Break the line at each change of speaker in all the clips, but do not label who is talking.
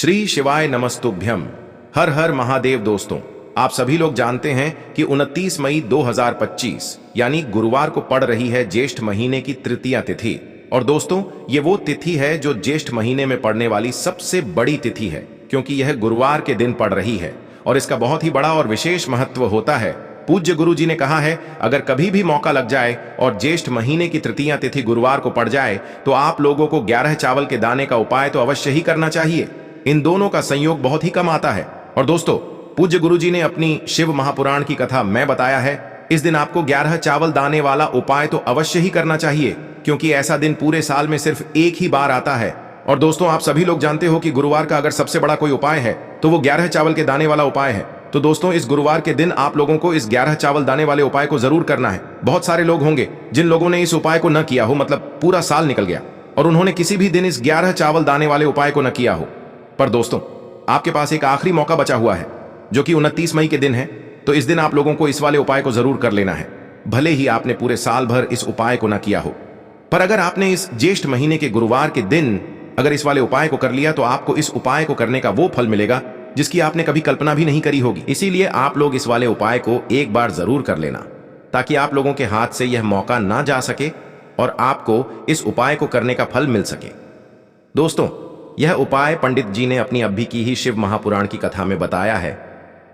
श्री शिवाय नमस्तुभ्यम। हर हर महादेव। दोस्तों, आप सभी लोग जानते हैं कि 29 मई 2025 यानी गुरुवार को पड़ रही है ज्येष्ठ महीने की तृतीया तिथि। और दोस्तों, ये वो तिथि है जो ज्येष्ठ महीने में पड़ने वाली सबसे बड़ी तिथि है, क्योंकि यह गुरुवार के दिन पड़ रही है और इसका बहुत ही बड़ा और विशेष महत्व होता है। पूज्य गुरु जी ने कहा है, अगर कभी भी मौका लग जाए और ज्येष्ठ महीने की तृतीया तिथि गुरुवार को पड़ जाए तो आप लोगों को 11 चावल के दाने का उपाय तो अवश्य ही करना चाहिए। इन दोनों का संयोग बहुत ही कम आता है। और दोस्तों, पूज्य गुरु जी ने अपनी शिव महापुराण की कथा में बताया है, इस दिन आपको 11 चावल दाने वाला उपाय तो अवश्य ही करना चाहिए, क्योंकि ऐसा दिन पूरे साल में सिर्फ एक ही बार आता है। और दोस्तों, आप सभी लोग जानते हो कि गुरुवार का अगर सबसे बड़ा कोई उपाय है तो वो 11 चावल के दाने वाला उपाय है। तो दोस्तों, इस गुरुवार के दिन आप लोगों को इस 11 चावल दाने वाले उपाय को जरूर करना है। बहुत सारे लोग होंगे जिन लोगों ने इस उपाय को न किया हो, मतलब पूरा साल निकल गया और उन्होंने किसी भी दिन इस 11 चावल दाने वाले उपाय को न किया हो। पर दोस्तों, आपके पास एक आखिरी मौका बचा हुआ है जो कि 29 मई के दिन है। तो इस दिन आप लोगों को इस वाले उपाय को जरूर कर लेना है, भले ही आपने पूरे साल भर इस उपाय को न किया हो। पर अगर आपने इस ज्येष्ठ महीने के गुरुवार के दिन अगर इस वाले उपाय को कर लिया तो आपको इस उपाय को करने का वो फल मिलेगा जिसकी आपने कभी कल्पना भी नहीं करी होगी। इसीलिए आप लोग इस वाले उपाय को एक बार जरूर कर लेना, ताकि आप लोगों के हाथ से यह मौका ना जा सके और आपको इस उपाय को करने का फल मिल सके। दोस्तों, यह उपाय पंडित जी ने अपनी अभी की ही शिव महापुराण की कथा में बताया है,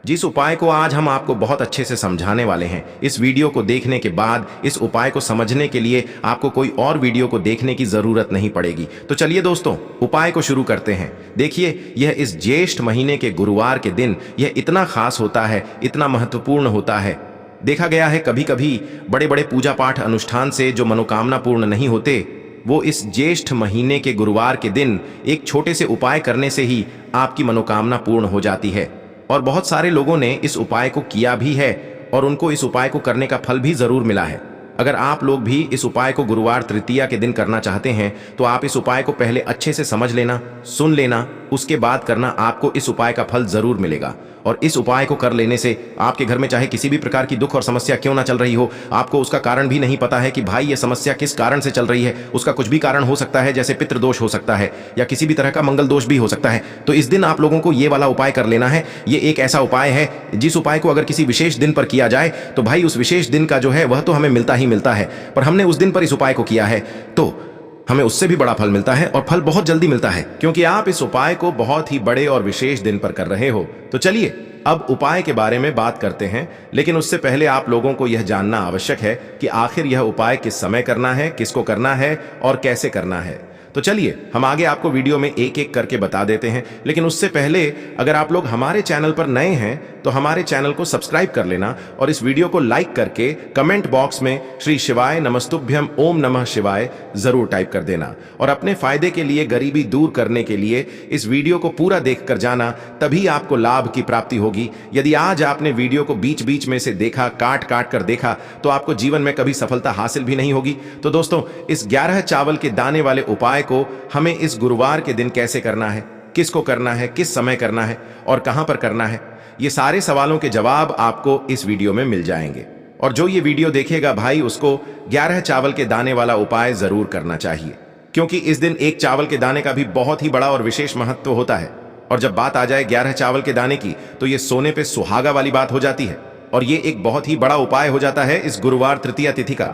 जिस उपाय को आज हम आपको बहुत अच्छे से समझाने वाले हैं। इस वीडियो को देखने के बाद इस उपाय को समझने के लिए आपको कोई और वीडियो को देखने की जरूरत नहीं पड़ेगी। तो चलिए दोस्तों, उपाय को शुरू करते हैं। देखिए, यह इस ज्येष्ठ महीने के गुरुवार के दिन यह इतना खास होता है, इतना महत्वपूर्ण होता है। देखा गया है कभी कभी बड़े बड़े पूजा पाठ अनुष्ठान से जो मनोकामना पूर्ण नहीं होते, वो इस ज्येष्ठ महीने के गुरुवार के दिन एक छोटे से उपाय करने से ही आपकी मनोकामना पूर्ण हो जाती है। और बहुत सारे लोगों ने इस उपाय को किया भी है और उनको इस उपाय को करने का फल भी जरूर मिला है। अगर आप लोग भी इस उपाय को गुरुवार तृतीया के दिन करना चाहते हैं तो आप इस उपाय को पहले अच्छे से समझ लेना, सुन लेना, उसके बाद करना। आपको इस उपाय का फल जरूर मिलेगा। और इस उपाय को कर लेने से आपके घर में चाहे किसी भी प्रकार की दुख और समस्या क्यों ना चल रही हो, आपको उसका कारण भी नहीं पता है कि भाई ये समस्या किस कारण से चल रही है, उसका कुछ भी कारण हो सकता है, जैसे पितृदोष हो सकता है या किसी भी तरह का मंगल दोष भी हो सकता है। तो इस दिन आप लोगों को ये वाला उपाय कर लेना है। ये एक ऐसा उपाय है जिस उपाय को अगर किसी विशेष दिन पर किया जाए तो भाई उस विशेष दिन का जो है वह तो हमें मिलता ही मिलता है, पर हमने उस दिन पर इस उपाय को किया है तो हमें उससे भी बड़ा फल मिलता है और फल बहुत जल्दी मिलता है, क्योंकि आप इस उपाय को बहुत ही बड़े और विशेष दिन पर कर रहे हो। तो चलिए अब उपाय के बारे में बात करते हैं, लेकिन उससे पहले आप लोगों को यह जानना आवश्यक है कि आखिर यह उपाय किस समय करना है, किसको करना है और कैसे करना है। तो चलिए हम आगे आपको वीडियो में एक एक करके बता देते हैं। लेकिन उससे पहले अगर आप लोग हमारे चैनल पर नए हैं तो हमारे चैनल को सब्सक्राइब कर लेना और इस वीडियो को लाइक करके कमेंट बॉक्स में श्री शिवाय नमस्तुभ्यम ओम नमः शिवाय जरूर टाइप कर देना। और अपने फायदे के लिए, गरीबी दूर करने के लिए इस वीडियो को पूरा देख कर जाना, तभी आपको लाभ की प्राप्ति होगी। यदि आज आपने वीडियो को बीच बीच में से देखा, काट काट कर देखा, तो आपको जीवन में कभी सफलता हासिल भी नहीं होगी। तो दोस्तों, इस 11 चावल के दाने वाले उपाय को हमें इस गुरुवार के दिन कैसे करना है, किसको करना है, किस समय करना है और कहां पर करना है, ये सारे सवालों के जवाब आपको इस वीडियो में मिल जाएंगे। और जो ये वीडियो देखेगा भाई, उसको 11 चावल के दाने वाला उपाय जरूर करना चाहिए, क्योंकि इस दिन एक चावल के दाने का भी बहुत ही बड़ा और विशेष महत्व होता है। और जब बात आ जाए 11 चावल के दाने की तो ये सोने पे सुहागा वाली बात हो जाती है और ये एक बहुत ही बड़ा उपाय हो जाता है इस गुरुवार तृतीया तिथि का।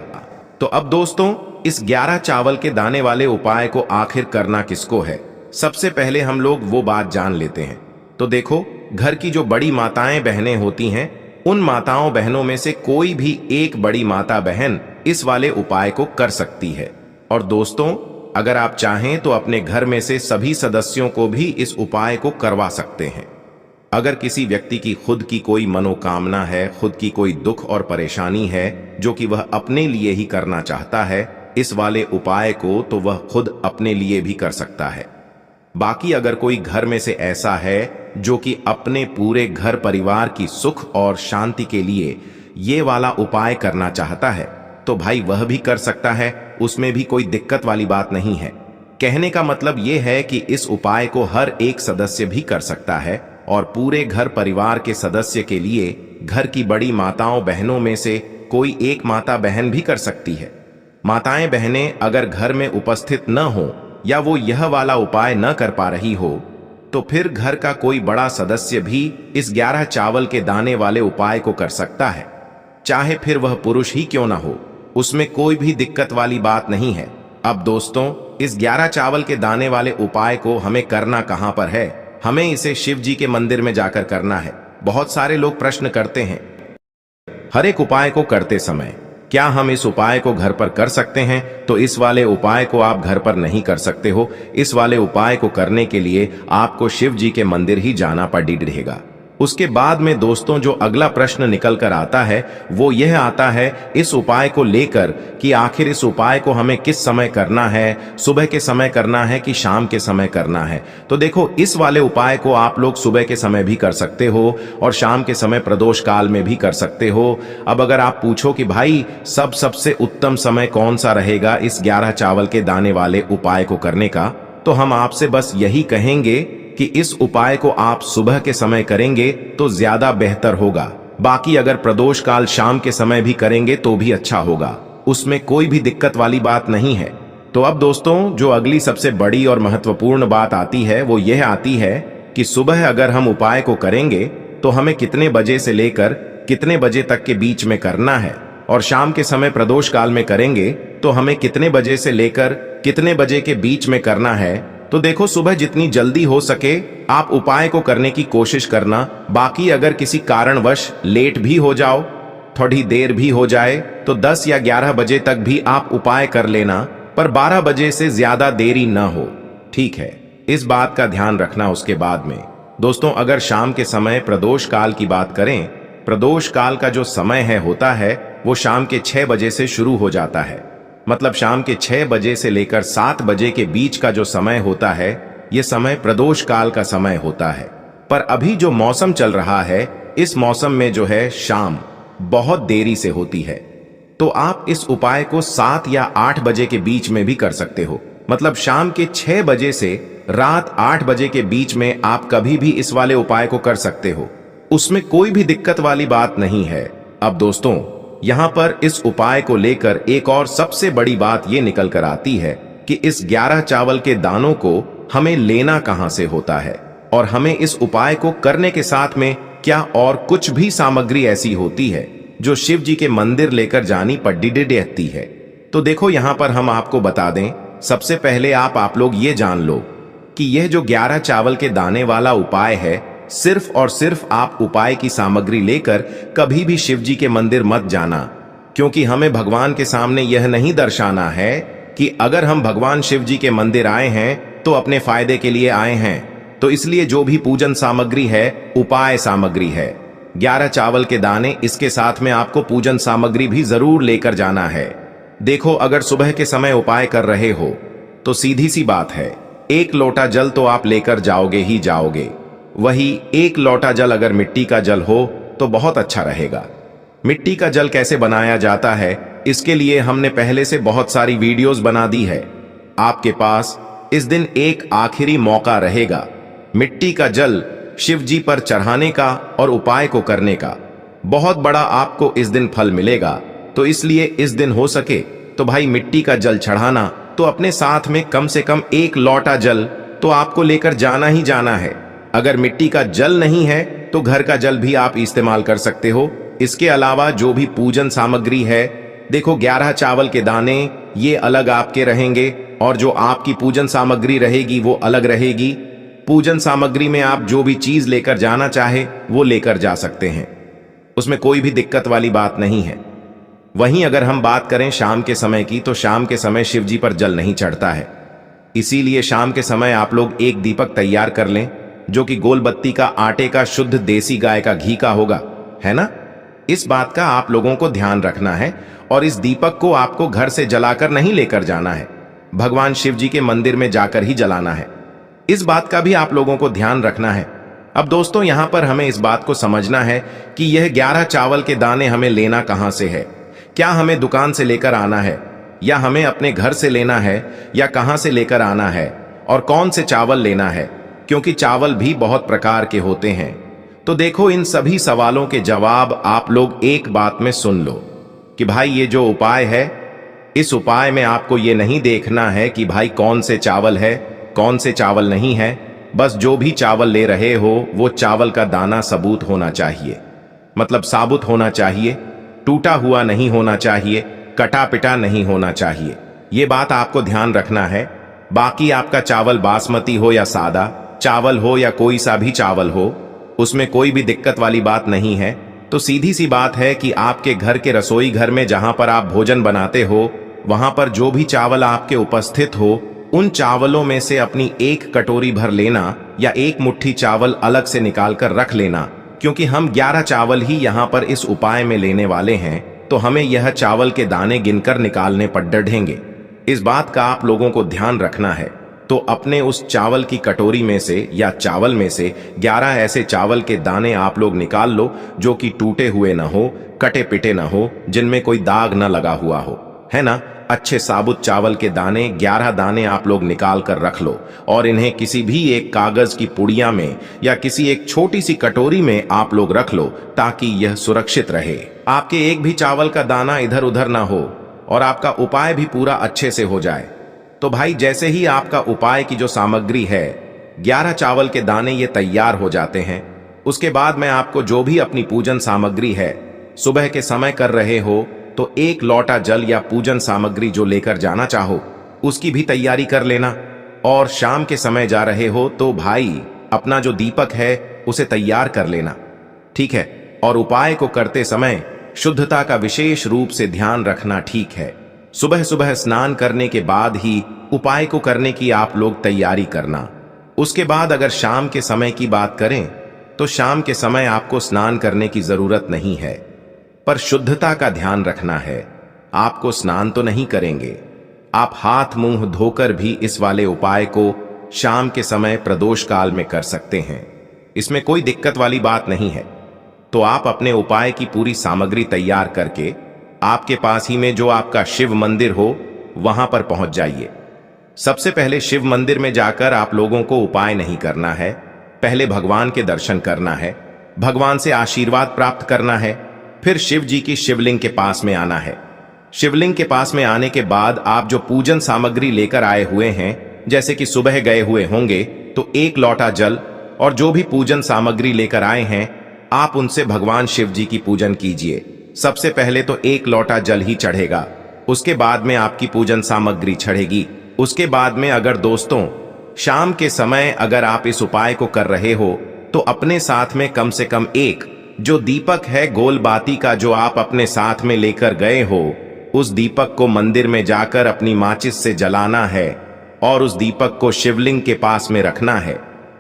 तो अब दोस्तों, इस 11 चावल के दाने वाले उपाय को आखिर करना किसको है, सबसे पहले हम लोग वो बात जान लेते हैं। तो देखो, घर की जो बड़ी माताएं बहनें होती हैं, उन माताओं बहनों में से कोई भी एक बड़ी माता बहन इस वाले उपाय को कर सकती है। और दोस्तों, अगर आप चाहें तो अपने घर में से सभी सदस्यों को भी इस उपाय को करवा सकते हैं। अगर किसी व्यक्ति की खुद की कोई मनोकामना है, खुद की कोई दुख और परेशानी है जो कि वह अपने लिए ही करना चाहता है इस वाले उपाय को, तो वह खुद अपने लिए भी कर सकता है। बाकी अगर कोई घर में से ऐसा है जो कि अपने पूरे घर परिवार की सुख और शांति के लिए ये वाला उपाय करना चाहता है तो भाई वह भी कर सकता है, उसमें भी कोई दिक्कत वाली बात नहीं है। कहने का मतलब ये है कि इस उपाय को हर एक सदस्य भी कर सकता है और पूरे घर परिवार के सदस्य के लिए घर की बड़ी माताओं बहनों में से कोई एक माता बहन भी कर सकती है। माताएं बहनें अगर घर में उपस्थित न हो या वो यह वाला उपाय न कर पा रही हो तो फिर घर का कोई बड़ा सदस्य भी इस 11 चावल के दाने वाले उपाय को कर सकता है, चाहे फिर वह पुरुष ही क्यों ना हो। उसमें कोई भी दिक्कत वाली बात नहीं है। अब दोस्तों, इस 11 चावल के दाने वाले उपाय को हमें करना कहां पर है? हमें इसे शिव जी के मंदिर में जाकर करना है। बहुत सारे लोग प्रश्न करते हैं, हर एक उपाय को करते समय क्या हम इस उपाय को घर पर कर सकते हैं? तो इस वाले उपाय को आप घर पर नहीं कर सकते हो। इस वाले उपाय को करने के लिए आपको शिव जी के मंदिर ही जाना पड़ेगा। उसके बाद में दोस्तों जो अगला प्रश्न निकल कर आता है वो यह आता है इस उपाय को लेकर कि आखिर इस उपाय को हमें किस समय करना है, सुबह के समय करना है कि शाम के समय करना है। तो देखो, इस वाले उपाय को आप लोग सुबह के समय भी कर सकते हो और शाम के समय प्रदोष काल में भी कर सकते हो। अब अगर आप पूछो कि भाई सबसे उत्तम समय कौन सा रहेगा इस 11 चावल के दाने वाले उपाय को करने का, तो हम आपसे बस यही कहेंगे कि इस उपाय को आप सुबह के समय करेंगे तो ज्यादा बेहतर होगा। बाकी अगर प्रदोष काल शाम के समय भी करेंगे तो भी अच्छा होगा, उसमें कोई भी दिक्कत वाली बात नहीं है। तो अब दोस्तों जो अगली सबसे बड़ी और महत्वपूर्ण बात आती है वो यह आती है कि सुबह अगर हम उपाय को करेंगे तो हमें कितने बजे से लेकर कितने बजे तक के बीच में करना है, और शाम के समय प्रदोष काल में करेंगे तो हमें कितने बजे से लेकर कितने बजे के बीच में करना है। तो देखो, सुबह जितनी जल्दी हो सके आप उपाय को करने की कोशिश करना। बाकी अगर किसी कारणवश लेट भी हो जाओ, थोड़ी देर भी हो जाए, तो 10 या 11 बजे तक भी आप उपाय कर लेना, पर 12 बजे से ज्यादा देरी न हो, ठीक है? इस बात का ध्यान रखना। उसके बाद में दोस्तों अगर शाम के समय प्रदोष काल की बात करें, प्रदोष काल का जो समय होता है वो शाम के 6 बजे से शुरू हो जाता है। मतलब शाम के 6 बजे से लेकर 7 बजे के बीच का जो समय होता है ये समय प्रदोष काल का समय होता है। पर अभी जो मौसम चल रहा है इस मौसम में जो है शाम बहुत देरी से होती है, तो आप इस उपाय को 7 या 8 बजे के बीच में भी कर सकते हो। मतलब शाम के 6 बजे से रात 8 बजे के बीच में आप कभी भी इस वाले उपाय को कर सकते हो, उसमें कोई भी दिक्कत वाली बात नहीं है। अब दोस्तों यहां पर इस उपाय को लेकर एक और सबसे बड़ी बात यह निकल कर आती है कि इस 11 चावल के दानों को हमें लेना कहां से होता है, और हमें इस उपाय को करने के साथ में क्या और कुछ भी सामग्री ऐसी होती है जो शिव जी के मंदिर लेकर जानी पड़ती है। तो देखो यहां पर हम आपको बता दें, सबसे पहले आप लोग ये जान लो कि यह जो 11 चावल के दाने वाला उपाय है, सिर्फ और सिर्फ आप उपाय की सामग्री लेकर कभी भी शिव जी के मंदिर मत जाना, क्योंकि हमें भगवान के सामने यह नहीं दर्शाना है कि अगर हम भगवान शिव जी के मंदिर आए हैं तो अपने फायदे के लिए आए हैं। तो इसलिए जो भी पूजन सामग्री है उपाय सामग्री है, 11 चावल के दाने, इसके साथ में आपको पूजन सामग्री भी जरूर लेकर जाना है। देखो अगर सुबह के समय उपाय कर रहे हो तो सीधी सी बात है, 1 लोटा जल तो आप लेकर जाओगे ही जाओगे। वही 1 लोटा जल अगर मिट्टी का जल हो तो बहुत अच्छा रहेगा। मिट्टी का जल कैसे बनाया जाता है इसके लिए हमने पहले से बहुत सारी वीडियोस बना दी है। आपके पास इस दिन एक आखिरी मौका रहेगा मिट्टी का जल शिव जी पर चढ़ाने का और उपाय को करने का। बहुत बड़ा आपको इस दिन फल मिलेगा। तो इसलिए इस दिन हो सके तो भाई मिट्टी का जल चढ़ाना, तो अपने साथ में कम से कम 1 लोटा जल तो आपको लेकर जाना ही जाना है। अगर मिट्टी का जल नहीं है तो घर का जल भी आप इस्तेमाल कर सकते हो। इसके अलावा जो भी पूजन सामग्री है, देखो 11 चावल के दाने ये अलग आपके रहेंगे और जो आपकी पूजन सामग्री रहेगी वो अलग रहेगी। पूजन सामग्री में आप जो भी चीज लेकर जाना चाहे वो लेकर जा सकते हैं, उसमें कोई भी दिक्कत वाली बात नहीं है। वहीं अगर हम बात करें शाम के समय की, तो शाम के समय शिव जी पर जल नहीं चढ़ता है, इसीलिए शाम के समय आप लोग एक दीपक तैयार कर लें जो कि गोल बत्ती का आटे का शुद्ध देसी गाय का घी का होगा, है ना? इस बात का आप लोगों को ध्यान रखना है। और इस दीपक को आपको घर से जलाकर नहीं लेकर जाना है, भगवान शिव जी के मंदिर में जाकर ही जलाना है। इस बात का भी आप लोगों को ध्यान रखना है। अब दोस्तों यहां पर हमें इस बात को समझना है कि यह 11 चावल के दाने हमें लेना कहां से है। क्या हमें दुकान से लेकर आना है, या हमें अपने घर से लेना है, या कहां से लेकर आना है, और कौन से चावल लेना है, क्योंकि चावल भी बहुत प्रकार के होते हैं। तो देखो इन सभी सवालों के जवाब आप लोग एक बात में सुन लो कि भाई ये जो उपाय है, इस उपाय में आपको ये नहीं देखना है कि भाई कौन से चावल है कौन से चावल नहीं है। बस जो भी चावल ले रहे हो वो चावल का दाना सबूत होना चाहिए, मतलब साबुत होना चाहिए, टूटा हुआ नहीं होना चाहिए, कटा पिटा नहीं होना चाहिए। ये बात आपको ध्यान रखना है। बाकी आपका चावल बासमती हो या सादा चावल हो या कोई सा भी चावल हो, उसमें कोई भी दिक्कत वाली बात नहीं है। तो सीधी सी बात है कि आपके घर के रसोई घर में जहां पर आप भोजन बनाते हो, वहां पर जो भी चावल आपके उपस्थित हो, उन चावलों में से अपनी एक कटोरी भर लेना या एक मुट्ठी चावल अलग से निकाल कर रख लेना, क्योंकि हम 11 चावल ही यहाँ पर इस उपाय में लेने वाले हैं, तो हमें यह चावल के दाने गिनकर निकालने पर डढ़ेंगे। इस बात का आप लोगों को ध्यान रखना है। तो अपने उस चावल की कटोरी में से या चावल में से 11 ऐसे चावल के दाने आप लोग निकाल लो जो कि टूटे हुए ना हो, कटे पिटे ना हो, जिनमें कोई दाग ना लगा हुआ हो, है ना। अच्छे साबुत चावल के दाने 11 दाने आप लोग निकाल कर रख लो और इन्हें किसी भी एक कागज की पुड़िया में या किसी एक छोटी सी कटोरी में आप लोग रख लो, ताकि यह सुरक्षित रहे। आपके एक भी चावल का दाना इधर उधर ना हो और आपका उपाय भी पूरा अच्छे से हो जाए। तो भाई जैसे ही आपका उपाय की जो सामग्री है, 11 चावल के दाने ये तैयार हो जाते हैं, उसके बाद मैं आपको जो भी अपनी पूजन सामग्री है, सुबह के समय कर रहे हो तो 1 लोटा जल या पूजन सामग्री जो लेकर जाना चाहो उसकी भी तैयारी कर लेना। और शाम के समय जा रहे हो तो भाई अपना जो दीपक है उसे तैयार कर लेना, ठीक है। और उपाय को करते समय शुद्धता का विशेष रूप से ध्यान रखना, ठीक है। सुबह सुबह स्नान करने के बाद ही उपाय को करने की आप लोग तैयारी करना। उसके बाद अगर शाम के समय की बात करें तो शाम के समय आपको स्नान करने की जरूरत नहीं है, पर शुद्धता का ध्यान रखना है। आपको स्नान तो नहीं करेंगे, आप हाथ मुंह धोकर भी इस वाले उपाय को शाम के समय प्रदोष काल में कर सकते हैं, इसमें कोई दिक्कत वाली बात नहीं है। तो आप अपने उपाय की पूरी सामग्री तैयार करके आपके पास ही में जो आपका शिव मंदिर हो वहां पर पहुंच जाइए। सबसे पहले शिव मंदिर में जाकर आप लोगों को उपाय नहीं करना है, पहले भगवान के दर्शन करना है, भगवान से आशीर्वाद प्राप्त करना है, फिर शिव जी की शिवलिंग के पास में आना है। शिवलिंग के पास में आने के बाद आप जो पूजन सामग्री लेकर आए हुए हैं, जैसे कि सुबह गए हुए होंगे तो 1 लोटा जल और जो भी पूजन सामग्री लेकर आए हैं, आप उनसे भगवान शिव जी की पूजन कीजिए। सबसे पहले तो 1 लोटा जल ही चढ़ेगा, उसके बाद में आपकी पूजन सामग्री चढ़ेगी। उसके बाद में अगर दोस्तों शाम के समय अगर आप इस उपाय को कर रहे हो तो अपने साथ में कम से कम एक जो दीपक है गोल बाती का जो आप अपने साथ में लेकर गए हो, उस दीपक को मंदिर में जाकर अपनी माचिस से जलाना है और उस दीपक को शिवलिंग के पास में रखना है,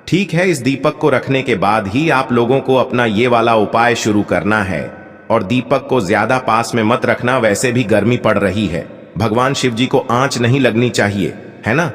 ठीक है। इस दीपक को रखने के बाद ही आप लोगों को अपना ये वाला उपाय शुरू करना है। और दीपक को ज्यादा पास में मत रखना, वैसे भी गर्मी पड़ रही है, भगवान शिव जी को आंच नहीं लगनी चाहिए, है ना।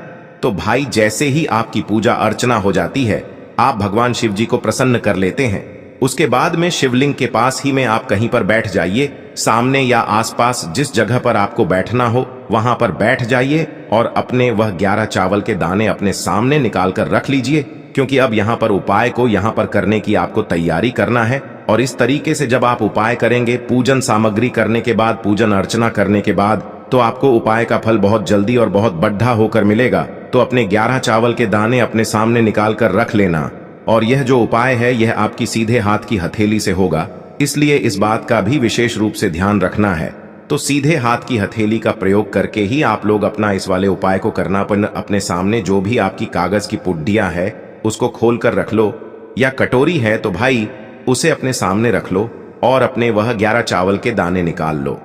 तो भाई जैसे ही आपकी पूजा अर्चना हो जाती है, आप भगवान शिव जी को प्रसन्न कर लेते हैं, उसके बाद में शिवलिंग के पास ही में आप कहीं पर बैठ जाइए, सामने या आसपास जिस जगह पर आपको बैठना हो वहां पर बैठ जाइए और अपने वह 11 चावल के दाने अपने सामने निकाल कर रख लीजिए, क्योंकि अब यहाँ पर उपाय को यहाँ पर करने की आपको तैयारी करना है। और इस तरीके से जब आप उपाय करेंगे, पूजन सामग्री करने के बाद, पूजन अर्चना करने के बाद, तो आपको उपाय का फल बहुत जल्दी और बहुत बढ़ा होकर मिलेगा। तो अपने 11 चावल के दाने अपने सामने निकाल कर रख लेना। और यह जो उपाय है यह आपकी सीधे हाथ की हथेली से होगा, इसलिए इस बात का भी विशेष रूप से ध्यान रखना है। तो सीधे हाथ की हथेली का प्रयोग करके ही आप लोग अपना इस वाले उपाय को करना। अपने सामने जो भी आपकी कागज की पुड्डियां है उसको खोल कर रख लो, या कटोरी है तो भाई उसे अपने सामने रख लो और अपने वह 11 चावल के दाने निकाल लो,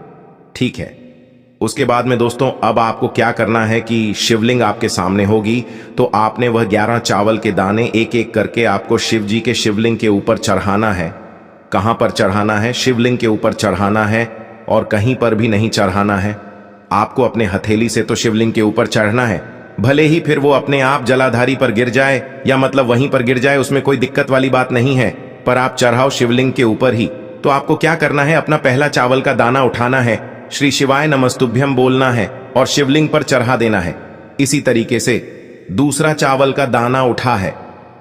ठीक है। उसके बाद में दोस्तों अब आपको क्या करना है कि शिवलिंग आपके सामने होगी, तो आपने वह 11 चावल के दाने एक एक करके आपको शिव जी के शिवलिंग के ऊपर चढ़ाना है। कहां पर चढ़ाना है? शिवलिंग के ऊपर चढ़ाना है और कहीं पर भी नहीं चढ़ाना है। आपको अपने हथेली से तो शिवलिंग के ऊपर चढ़ना है, भले ही फिर वो अपने आप जलाधारी पर गिर जाए या मतलब वहीं पर गिर जाए, उसमें कोई दिक्कत वाली बात नहीं है, पर आप चढ़ाओ शिवलिंग के ऊपर ही। तो आपको क्या करना है, अपना पहला चावल का दाना उठाना है, श्री शिवाय नमस्तुभ्यम बोलना है और शिवलिंग पर चढ़ा देना है। इसी तरीके से दूसरा चावल का दाना उठा है,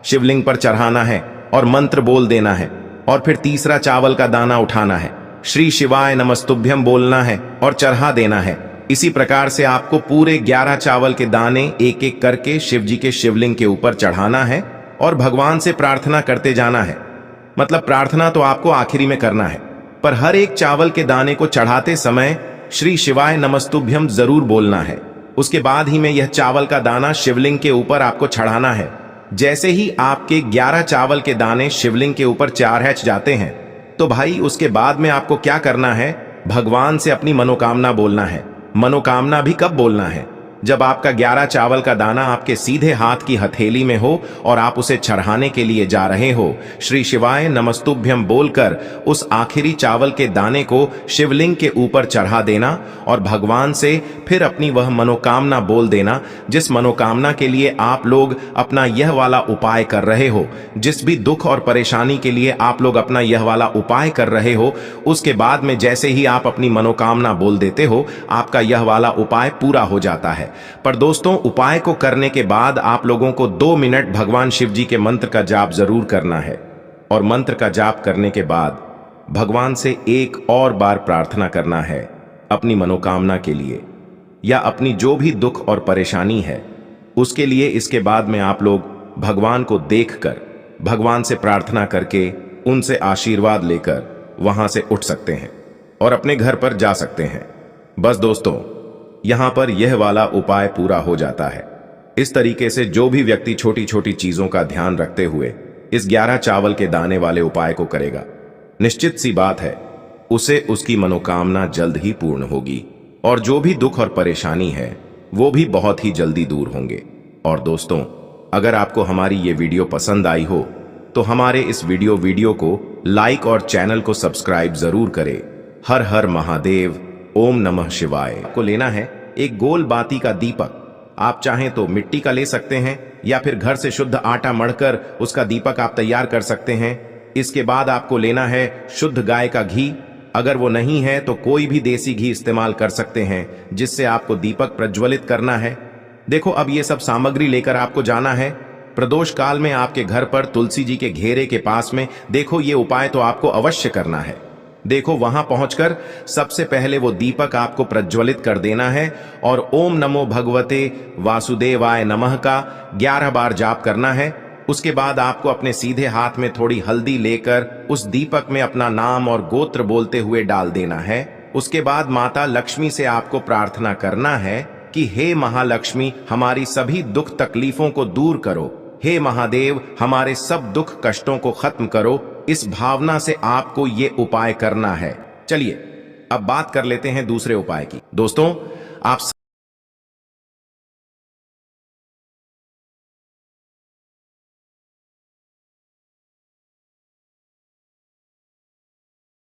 शिवलिंग पर चढ़ाना है और मंत्र बोल देना है। और फिर तीसरा चावल का दाना उठाना है, श्री शिवाय नमस्तुभ्यम बोलना है और चढ़ा देना है। इसी प्रकार से आपको पूरे 11 चावल के दाने एक एक करके शिव जी के शिवलिंग के ऊपर चढ़ाना है और भगवान से प्रार्थना करते जाना है। मतलब प्रार्थना तो आपको आखिरी में करना है, पर हर एक चावल के दाने को चढ़ाते समय श्री शिवाय नमस्तुभ्यम जरूर बोलना है। उसके बाद ही में यह चावल का दाना शिवलिंग के ऊपर आपको चढ़ाना है। जैसे ही आपके 11 चावल के दाने शिवलिंग के ऊपर चारहच जाते हैं, तो भाई उसके बाद में आपको क्या करना है, भगवान से अपनी मनोकामना बोलना है। मनोकामना भी कब बोलना है, जब आपका 11 चावल का दाना आपके सीधे हाथ की हथेली में हो और आप उसे चढ़ाने के लिए जा रहे हो। श्री शिवाय नमस्तुभ्यम बोलकर उस आखिरी चावल के दाने को शिवलिंग के ऊपर चढ़ा देना और भगवान से फिर अपनी वह मनोकामना बोल देना, जिस मनोकामना के लिए आप लोग अपना यह वाला उपाय कर रहे हो। जिस भी दुख और परेशानी के लिए आप लोग अपना यह वाला उपाय कर रहे हो, उसके बाद में जैसे ही आप अपनी मनोकामना बोल देते हो, आपका यह वाला उपाय पूरा हो जाता है। पर दोस्तों, उपाय को करने के बाद आप लोगों को 2 मिनट भगवान शिव जी के मंत्र का जाप जरूर करना है। और मंत्र का जाप करने के बाद भगवान से एक और बार प्रार्थना करना है अपनी मनोकामना के लिए, या अपनी जो भी दुख और परेशानी है उसके लिए। इसके बाद में आप लोग भगवान को देखकर, भगवान से प्रार्थना करके, उनसे आशीर्वाद लेकर वहां से उठ सकते हैं और अपने घर पर जा सकते हैं। बस दोस्तों, यहां पर यह वाला उपाय पूरा हो जाता है। इस तरीके से जो भी व्यक्ति छोटी छोटी चीजों का ध्यान रखते हुए इस 11 चावल के दाने वाले उपाय को करेगा, निश्चित सी बात है उसे उसकी मनोकामना जल्द ही पूर्ण होगी और जो भी दुख और परेशानी है वो भी बहुत ही जल्दी दूर होंगे। और दोस्तों, अगर आपको हमारी ये वीडियो पसंद आई हो तो हमारे इस वीडियो को लाइक और चैनल को सब्सक्राइब जरूर करें। हर हर महादेव, ओम नमः शिवाय। को लेना है एक गोल बाती का दीपक। आप चाहें तो मिट्टी का ले सकते हैं या फिर घर से शुद्ध आटा मढ़कर उसका दीपक आप तैयार कर सकते हैं। इसके बाद आपको लेना है शुद्ध गाय का घी। अगर वो नहीं है तो कोई भी देसी घी इस्तेमाल कर सकते हैं, जिससे आपको दीपक प्रज्वलित करना है। देखो, अब ये सब सामग्री लेकर आपको जाना है प्रदोष काल में आपके घर पर तुलसी जी के घेरे के पास में। देखो, ये उपाय तो आपको अवश्य करना है। देखो, वहां पहुंचकर सबसे पहले वो दीपक आपको प्रज्वलित कर देना है और ओम नमो भगवते वासुदेवाय नमः का 11 बार जाप करना है। उसके बाद आपको अपने सीधे हाथ में थोड़ी हल्दी लेकर उस दीपक में अपना नाम और गोत्र बोलते हुए डाल देना है। उसके बाद माता लक्ष्मी से आपको प्रार्थना करना है कि हे महालक्ष्मी, हमारी सभी दुख तकलीफों को दूर करो। हे महादेव, हमारे सब दुख कष्टों को खत्म करो। इस भावना से आपको ये उपाय करना है। चलिए अब बात कर लेते हैं दूसरे उपाय की। दोस्तों, आप